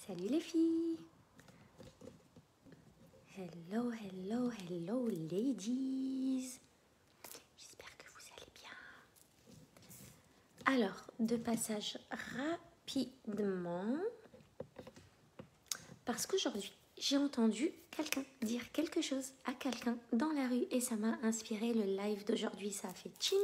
Salut les filles. Hello, hello, hello ladies. J'espère que vous allez bien. Alors, de passage rapidement, parce qu'aujourd'hui, j'ai entendu quelqu'un dire quelque chose à quelqu'un dans la rue et ça m'a inspiré le live d'aujourd'hui. Ça a fait tching.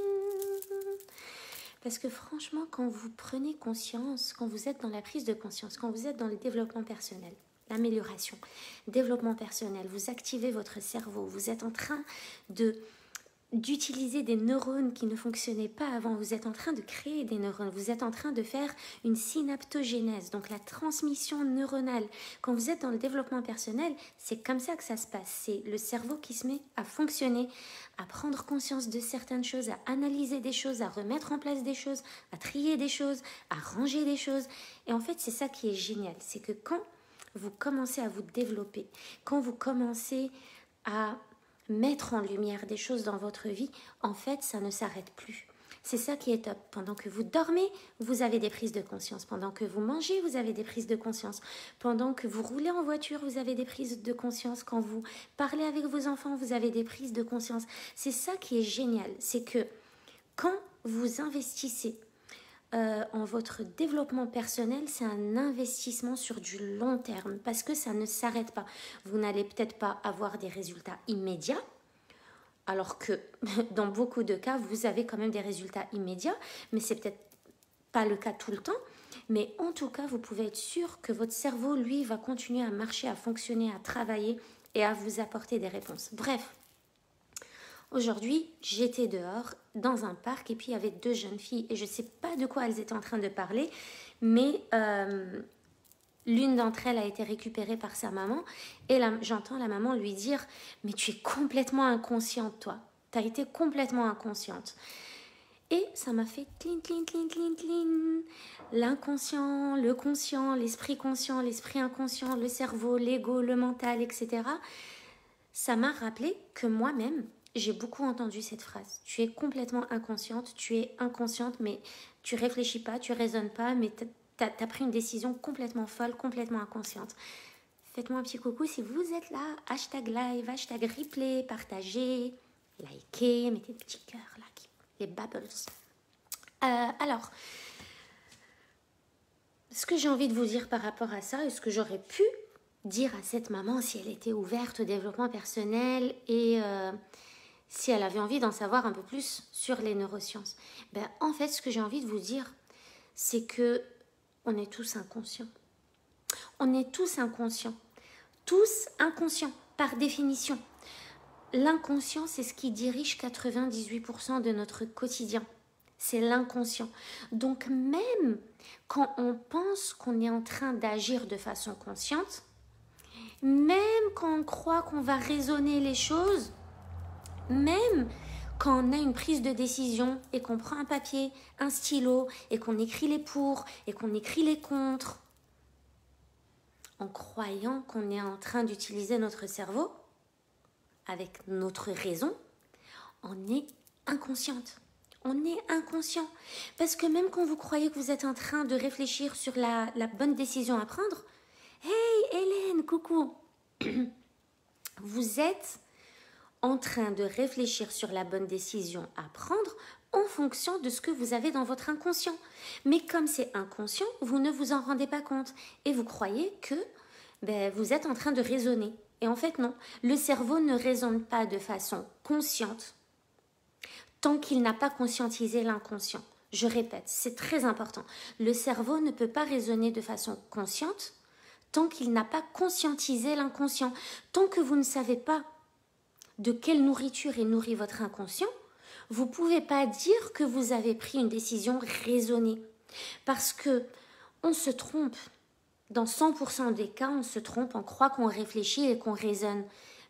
Parce que franchement, quand vous prenez conscience, quand vous êtes dans la prise de conscience, quand vous êtes dans le développement personnel, l'amélioration, développement personnel, vous activez votre cerveau, vous êtes en train d'utiliser des neurones qui ne fonctionnaient pas avant, vous êtes en train de créer des neurones, vous êtes en train de faire une synaptogénèse, donc la transmission neuronale. Quand vous êtes dans le développement personnel, c'est comme ça que ça se passe, c'est le cerveau qui se met à fonctionner, à prendre conscience de certaines choses, à analyser des choses, à remettre en place des choses, à trier des choses, à ranger des choses. Et en fait, c'est ça qui est génial, c'est que quand vous commencez à vous développer, quand vous commencez à mettre en lumière des choses dans votre vie, en fait, ça ne s'arrête plus. C'est ça qui est top. Pendant que vous dormez, vous avez des prises de conscience. Pendant que vous mangez, vous avez des prises de conscience. Pendant que vous roulez en voiture, vous avez des prises de conscience. Quand vous parlez avec vos enfants, vous avez des prises de conscience. C'est ça qui est génial. C'est que quand vous investissez en votre développement personnel, c'est un investissement sur du long terme parce que ça ne s'arrête pas. Vous n'allez peut-être pas avoir des résultats immédiats, alors que dans beaucoup de cas, vous avez quand même des résultats immédiats, mais c'est peut-être pas le cas tout le temps. Mais en tout cas, vous pouvez être sûr que votre cerveau, lui, va continuer à marcher, à fonctionner, à travailler et à vous apporter des réponses. Bref. Aujourd'hui, j'étais dehors dans un parc et puis il y avait deux jeunes filles et je ne sais pas de quoi elles étaient en train de parler, mais l'une d'entre elles a été récupérée par sa maman et j'entends la maman lui dire « Mais tu es complètement inconsciente, toi. Tu as été complètement inconsciente. » Et ça m'a fait clean, clean, clean, clean, clean. L'inconscient, le conscient, l'esprit conscient, l'esprit inconscient, le cerveau, l'ego, le mental, etc. Ça m'a rappelé que moi-même, j'ai beaucoup entendu cette phrase. Tu es complètement inconsciente, tu es inconsciente, mais tu réfléchis pas, tu raisonnes pas, mais t'as pris une décision complètement folle, complètement inconsciente. Faites-moi un petit coucou si vous êtes là. Hashtag live, hashtag replay, partagez, likez, mettez des petits cœurs là, les bubbles. Alors, ce que j'ai envie de vous dire par rapport à ça, et ce que j'aurais pu dire à cette maman si elle était ouverte au développement personnel et si elle avait envie d'en savoir un peu plus sur les neurosciences. Ben, en fait, ce que j'ai envie de vous dire, c'est que on est tous inconscients. On est tous inconscients. Tous inconscients, par définition. L'inconscient, c'est ce qui dirige 98% de notre quotidien. C'est l'inconscient. Donc même quand on pense qu'on est en train d'agir de façon consciente, même quand on croit qu'on va raisonner les choses, même quand on a une prise de décision et qu'on prend un papier, un stylo et qu'on écrit les pour et qu'on écrit les contre, en croyant qu'on est en train d'utiliser notre cerveau avec notre raison, on est inconsciente. On est inconscient. Parce que même quand vous croyez que vous êtes en train de réfléchir sur la bonne décision à prendre, hey Hélène, coucou, vous êtes en train de réfléchir sur la bonne décision à prendre en fonction de ce que vous avez dans votre inconscient. Mais comme c'est inconscient, vous ne vous en rendez pas compte et vous croyez que vous êtes en train de raisonner. Et en fait, non. Le cerveau ne raisonne pas de façon consciente tant qu'il n'a pas conscientisé l'inconscient. Je répète, c'est très important. Le cerveau ne peut pas raisonner de façon consciente tant qu'il n'a pas conscientisé l'inconscient. Tant que vous ne savez pas de quelle nourriture est nourri votre inconscient, vous ne pouvez pas dire que vous avez pris une décision raisonnée. Parce que on se trompe. Dans 100% des cas, on se trompe, on croit qu'on réfléchit et qu'on raisonne.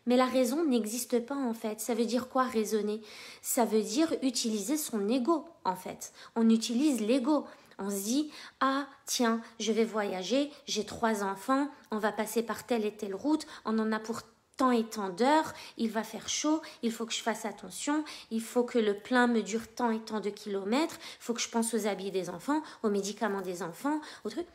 Mais la raison n'existe pas en fait. Ça veut dire quoi raisonner? Ça veut dire utiliser son ego en fait. On utilise l'ego. On se dit, ah tiens, je vais voyager, j'ai 3 enfants, on va passer par telle et telle route, on en a pour tant et tant d'heures, il va faire chaud, il faut que je fasse attention, il faut que le plein me dure tant et tant de kilomètres, il faut que je pense aux habits des enfants, aux médicaments des enfants, aux trucs.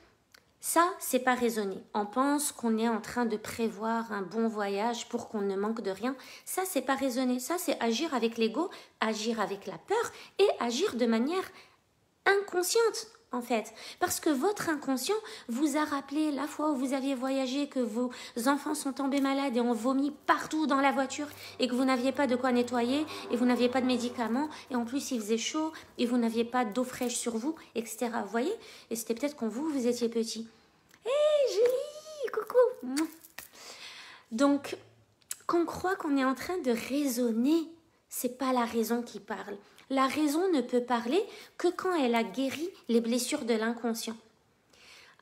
Ça, c'est pas raisonné. On pense qu'on est en train de prévoir un bon voyage pour qu'on ne manque de rien. Ça, c'est pas raisonné. Ça, c'est agir avec l'ego, agir avec la peur et agir de manière inconsciente, en fait. Parce que votre inconscient vous a rappelé la fois où vous aviez voyagé, que vos enfants sont tombés malades et ont vomi partout dans la voiture et que vous n'aviez pas de quoi nettoyer et vous n'aviez pas de médicaments et en plus il faisait chaud et vous n'aviez pas d'eau fraîche sur vous, etc. Vous voyez? Et c'était peut-être quand vous étiez petit. Hé, Julie, coucou. Donc, qu'on croit qu'on est en train de raisonner, c'est pas la raison qui parle. La raison ne peut parler que quand elle a guéri les blessures de l'inconscient.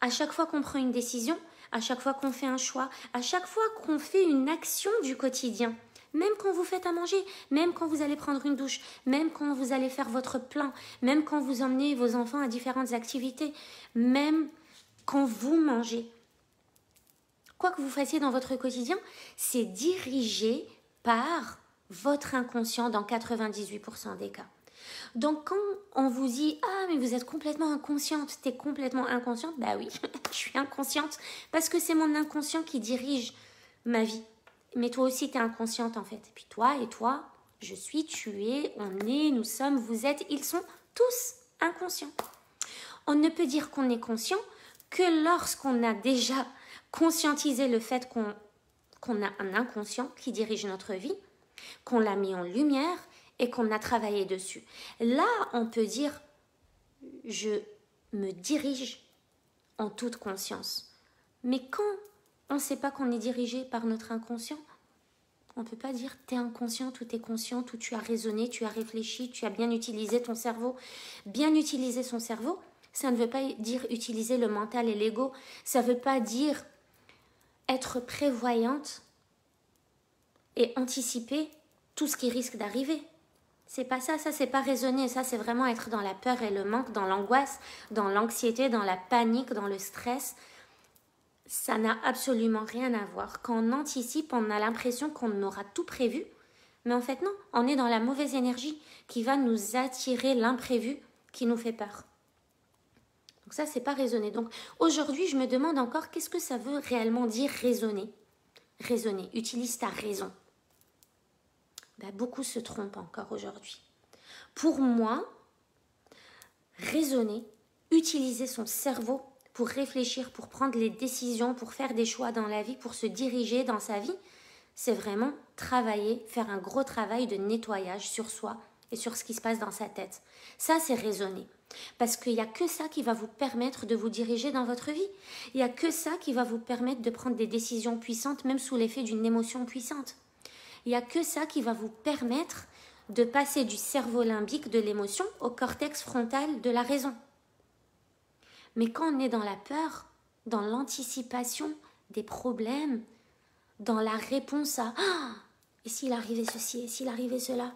À chaque fois qu'on prend une décision, à chaque fois qu'on fait un choix, à chaque fois qu'on fait une action du quotidien, même quand vous faites à manger, même quand vous allez prendre une douche, même quand vous allez faire votre plein, même quand vous emmenez vos enfants à différentes activités, même quand vous mangez. Quoi que vous fassiez dans votre quotidien, c'est dirigé par votre inconscient dans 98% des cas. Donc quand on vous dit « Ah, mais vous êtes complètement inconsciente, t'es complètement inconsciente », bah oui, je suis inconsciente parce que c'est mon inconscient qui dirige ma vie. Mais toi aussi, t'es inconsciente en fait. Et puis toi et toi, je suis, tu es, on est, nous sommes, vous êtes, ils sont tous inconscients. On ne peut dire qu'on est conscient que lorsqu'on a déjà conscientisé le fait qu'on a un inconscient qui dirige notre vie, qu'on l'a mis en lumière et qu'on a travaillé dessus. Là, on peut dire « je me dirige en toute conscience ». Mais quand on ne sait pas qu'on est dirigé par notre inconscient, on ne peut pas dire « t'es inconscient » ou « t'es conscient » ou « tu as raisonné, tu as réfléchi, tu as bien utilisé ton cerveau ». Bien utiliser son cerveau, ça ne veut pas dire utiliser le mental et l'ego. Ça ne veut pas dire être prévoyante et anticiper tout ce qui risque d'arriver. C'est pas ça, c'est pas raisonner, ça c'est vraiment être dans la peur et le manque, dans l'angoisse, dans l'anxiété, dans la panique, dans le stress. Ça n'a absolument rien à voir. Quand on anticipe, on a l'impression qu'on aura tout prévu, mais en fait non, on est dans la mauvaise énergie qui va nous attirer l'imprévu qui nous fait peur. Donc ça, c'est pas raisonner. Donc aujourd'hui, je me demande encore qu'est-ce que ça veut réellement dire raisonner. Raisonner, utilise ta raison. Ben, beaucoup se trompent encore aujourd'hui. Pour moi, raisonner, utiliser son cerveau pour réfléchir, pour prendre les décisions, pour faire des choix dans la vie, pour se diriger dans sa vie, c'est vraiment travailler, faire un gros travail de nettoyage sur soi et sur ce qui se passe dans sa tête. Ça, c'est raisonner. Parce qu'il n'y a que ça qui va vous permettre de vous diriger dans votre vie. Il n'y a que ça qui va vous permettre de prendre des décisions puissantes, même sous l'effet d'une émotion puissante. Il n'y a que ça qui va vous permettre de passer du cerveau limbique de l'émotion au cortex frontal de la raison. Mais quand on est dans la peur, dans l'anticipation des problèmes, dans la réponse à « Ah, et s'il arrivait ceci, et s'il arrivait cela ?»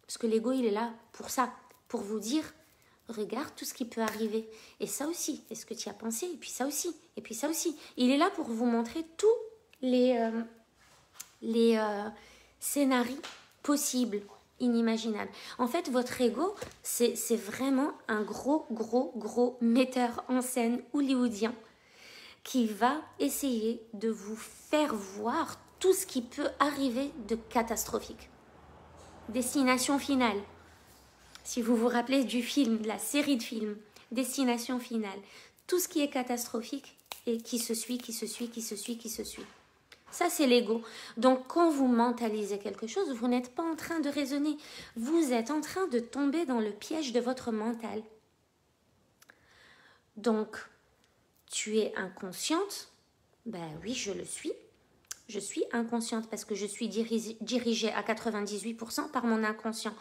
Parce que l'ego, il est là pour ça, pour vous dire « Regarde tout ce qui peut arriver. Et ça aussi, est-ce que tu y as pensé? Et puis ça aussi, et puis ça aussi. » Il est là pour vous montrer tous les scénarios possibles, inimaginables. En fait, votre ego, c'est vraiment un gros metteur en scène hollywoodien qui va essayer de vous faire voir tout ce qui peut arriver de catastrophique. Destination finale. Si vous vous rappelez du film, de la série de films, Destination finale, tout ce qui est catastrophique et qui se suit. Ça, c'est l'ego. Donc, quand vous mentalisez quelque chose, vous n'êtes pas en train de raisonner. Vous êtes en train de tomber dans le piège de votre mental. Donc, tu es inconsciente? Ben oui, je le suis. Je suis inconsciente parce que je suis dirigée à 98% par mon inconscient.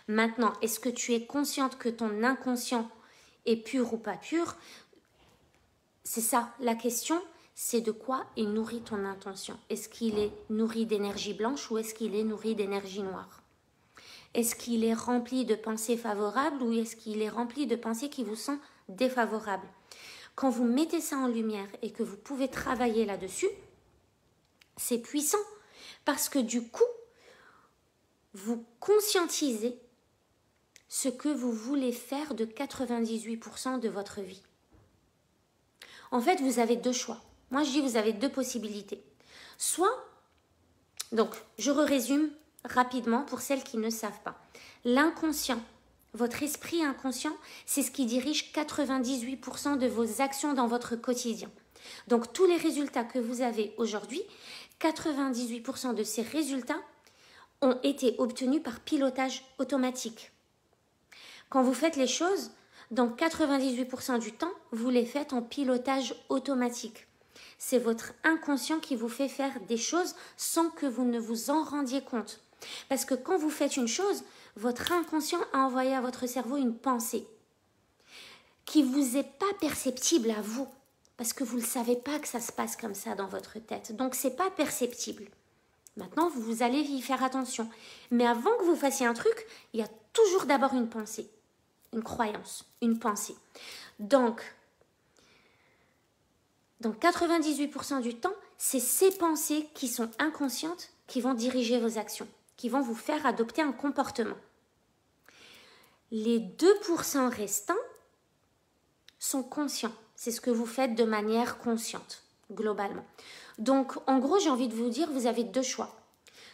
Maintenant, est-ce que tu es consciente que ton inconscient est pur ou pas pur? C'est ça, la question, c'est de quoi est nourri ton intention. Est-ce qu'il est nourri d'énergie blanche ou est-ce qu'il est nourri d'énergie noire? Est-ce qu'il est rempli de pensées favorables ou est-ce qu'il est rempli de pensées qui vous sont défavorables? Quand vous mettez ça en lumière et que vous pouvez travailler là-dessus, c'est puissant parce que du coup, vous conscientisez ce que vous voulez faire de 98% de votre vie. En fait, vous avez deux choix. Moi, je dis vous avez deux possibilités. Soit, donc, je résume rapidement pour celles qui ne savent pas. L'inconscient, votre esprit inconscient, c'est ce qui dirige 98% de vos actions dans votre quotidien. Donc, tous les résultats que vous avez aujourd'hui, 98% de ces résultats ont été obtenus par pilotage automatique. Quand vous faites les choses, dans 98% du temps, vous les faites en pilotage automatique. C'est votre inconscient qui vous fait faire des choses sans que vous ne vous en rendiez compte. Parce que quand vous faites une chose, votre inconscient a envoyé à votre cerveau une pensée qui ne vous est pas perceptible à vous. Parce que vous ne savez pas que ça se passe comme ça dans votre tête. Donc, ce n'est pas perceptible. Maintenant, vous allez y faire attention. Mais avant que vous fassiez un truc, il y a toujours d'abord une pensée, une croyance, une pensée. Donc, dans 98% du temps, c'est ces pensées qui sont inconscientes qui vont diriger vos actions, qui vont vous faire adopter un comportement. Les 2% restants sont conscients. C'est ce que vous faites de manière consciente, globalement. Donc, en gros, j'ai envie de vous dire, vous avez deux choix.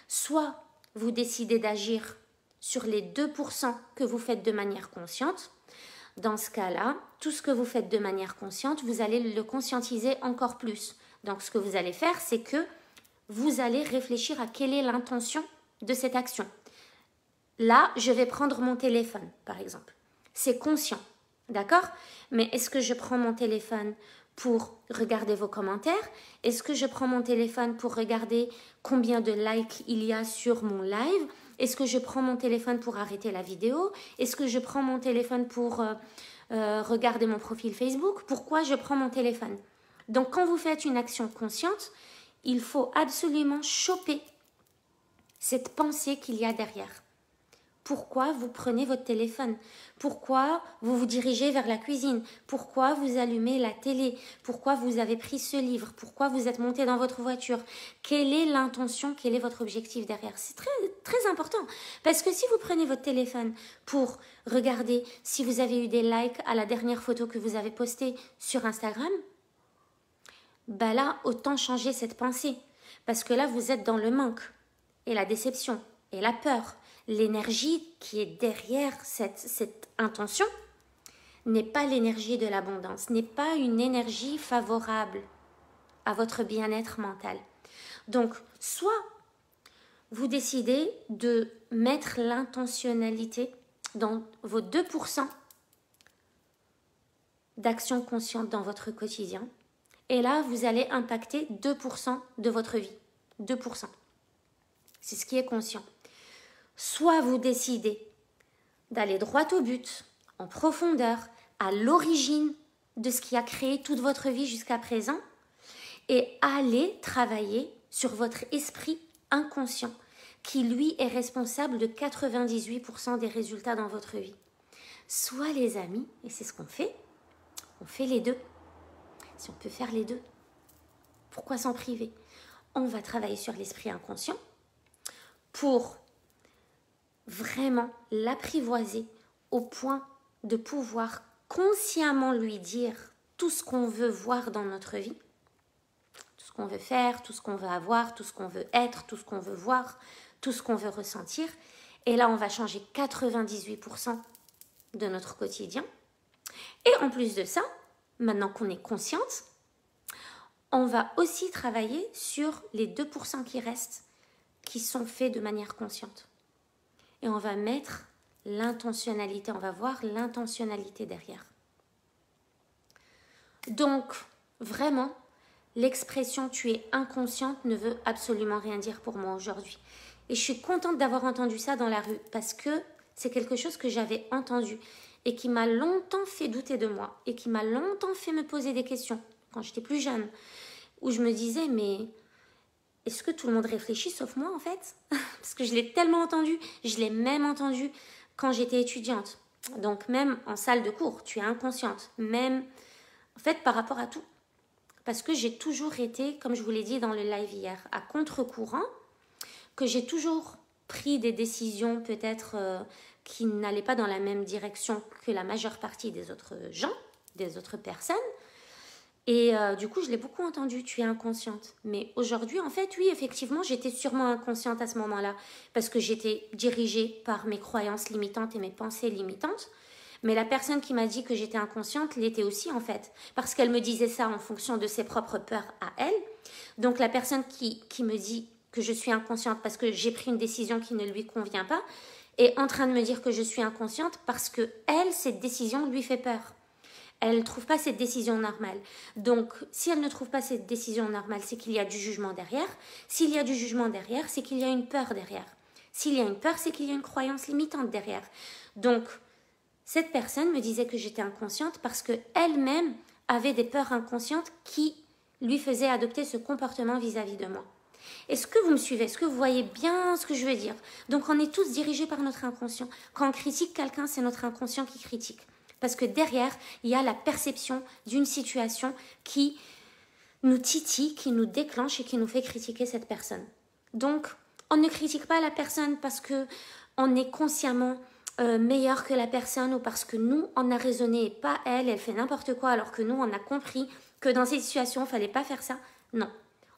Soit vous décidez d'agir sur les 2% que vous faites de manière consciente. Dans ce cas-là, tout ce que vous faites de manière consciente, vous allez le conscientiser encore plus. Donc, ce que vous allez faire, c'est que vous allez réfléchir à quelle est l'intention de cette action. Là, je vais prendre mon téléphone, par exemple. C'est conscient, d'accord? Mais est-ce que je prends mon téléphone pour regarder vos commentaires? Est-ce que je prends mon téléphone pour regarder combien de likes il y a sur mon live? Est-ce que je prends mon téléphone pour arrêter la vidéo? Est-ce que je prends mon téléphone pour regarder mon profil Facebook? Pourquoi je prends mon téléphone? Donc, quand vous faites une action consciente, il faut absolument choper cette pensée qu'il y a derrière. Pourquoi vous prenez votre téléphone? Pourquoi vous vous dirigez vers la cuisine? Pourquoi vous allumez la télé? Pourquoi vous avez pris ce livre? Pourquoi vous êtes monté dans votre voiture? Quelle est l'intention? Quel est votre objectif derrière? C'est très, très important. Parce que si vous prenez votre téléphone pour regarder si vous avez eu des likes à la dernière photo que vous avez postée sur Instagram, bah là, autant changer cette pensée. Parce que là, vous êtes dans le manque et la déception et la peur. L'énergie qui est derrière cette intention n'est pas l'énergie de l'abondance, n'est pas une énergie favorable à votre bien-être mental. Donc, soit vous décidez de mettre l'intentionnalité dans vos 2% d'action consciente dans votre quotidien, et là, vous allez impacter 2% de votre vie. 2%. C'est ce qui est conscient. Soit vous décidez d'aller droit au but, en profondeur, à l'origine de ce qui a créé toute votre vie jusqu'à présent, et aller travailler sur votre esprit inconscient, qui lui est responsable de 98% des résultats dans votre vie. Soit les amis, et c'est ce qu'on fait, on fait les deux. Si on peut faire les deux, pourquoi s'en priver? On va travailler sur l'esprit inconscient pour vraiment l'apprivoiser au point de pouvoir consciemment lui dire tout ce qu'on veut voir dans notre vie, tout ce qu'on veut faire, tout ce qu'on veut avoir, tout ce qu'on veut être, tout ce qu'on veut voir, tout ce qu'on veut ressentir. Et là, on va changer 98% de notre quotidien. Et en plus de ça, maintenant qu'on est consciente, on va aussi travailler sur les 2% qui restent, qui sont faits de manière consciente. Et on va mettre l'intentionnalité, on va voir l'intentionnalité derrière. Donc, vraiment, l'expression « tu es inconsciente » ne veut absolument rien dire pour moi aujourd'hui. Et je suis contente d'avoir entendu ça dans la rue parce que c'est quelque chose que j'avais entendu et qui m'a longtemps fait douter de moi et qui m'a longtemps fait me poser des questions quand j'étais plus jeune, où je me disais « mais est-ce que tout le monde réfléchit sauf moi en fait ?» Parce que je l'ai tellement entendu, je l'ai même entendu quand j'étais étudiante. Donc même en salle de cours, tu es inconsciente, même en fait par rapport à tout. Parce que j'ai toujours été, comme je vous l'ai dit dans le live hier, à contre-courant, que j'ai toujours pris des décisions peut-être qui n'allaient pas dans la même direction que la majeure partie des autres gens, des autres personnes. Et du coup, je l'ai beaucoup entendu, tu es inconsciente. Mais aujourd'hui, en fait, oui, effectivement, j'étais sûrement inconsciente à ce moment-là, parce que j'étais dirigée par mes croyances limitantes et mes pensées limitantes. Mais la personne qui m'a dit que j'étais inconsciente l'était aussi, en fait, parce qu'elle me disait ça en fonction de ses propres peurs à elle. Donc la personne qui me dit que je suis inconsciente parce que j'ai pris une décision qui ne lui convient pas, est en train de me dire que je suis inconsciente parce que elle, cette décision lui fait peur. Elle ne trouve pas cette décision normale. Donc, si elle ne trouve pas cette décision normale, c'est qu'il y a du jugement derrière. S'il y a du jugement derrière, c'est qu'il y a une peur derrière. S'il y a une peur, c'est qu'il y a une croyance limitante derrière. Donc, cette personne me disait que j'étais inconsciente parce qu'elle-même avait des peurs inconscientes qui lui faisaient adopter ce comportement vis-à-vis de moi. Est-ce que vous me suivez? Est-ce que vous voyez bien ce que je veux dire? Donc, on est tous dirigés par notre inconscient. Quand on critique quelqu'un, c'est notre inconscient qui critique. Parce que derrière, il y a la perception d'une situation qui nous titille, qui nous déclenche et qui nous fait critiquer cette personne. Donc, on ne critique pas la personne parce qu'on est consciemment meilleur que la personne ou parce que nous, on a raisonné et pas elle, elle fait n'importe quoi alors que nous, on a compris que dans cette situation, il ne fallait pas faire ça. Non,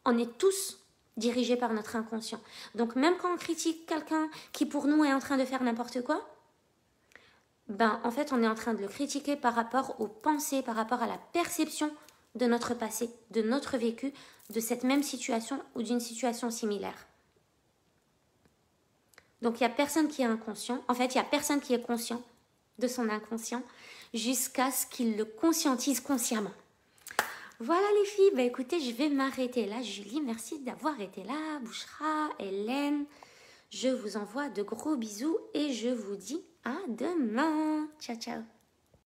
on est tous dirigés par notre inconscient. Donc, même quand on critique quelqu'un qui pour nous est en train de faire n'importe quoi, en fait, on est en train de le critiquer par rapport aux pensées, par rapport à la perception de notre passé, de notre vécu, de cette même situation ou d'une situation similaire. Donc, il n'y a personne qui est inconscient. En fait, il n'y a personne qui est conscient de son inconscient jusqu'à ce qu'il le conscientise consciemment. Voilà les filles, écoutez, je vais m'arrêter là. Julie, merci d'avoir été là. Bouchra, Hélène, je vous envoie de gros bisous et je vous dis à demain. Ciao, ciao.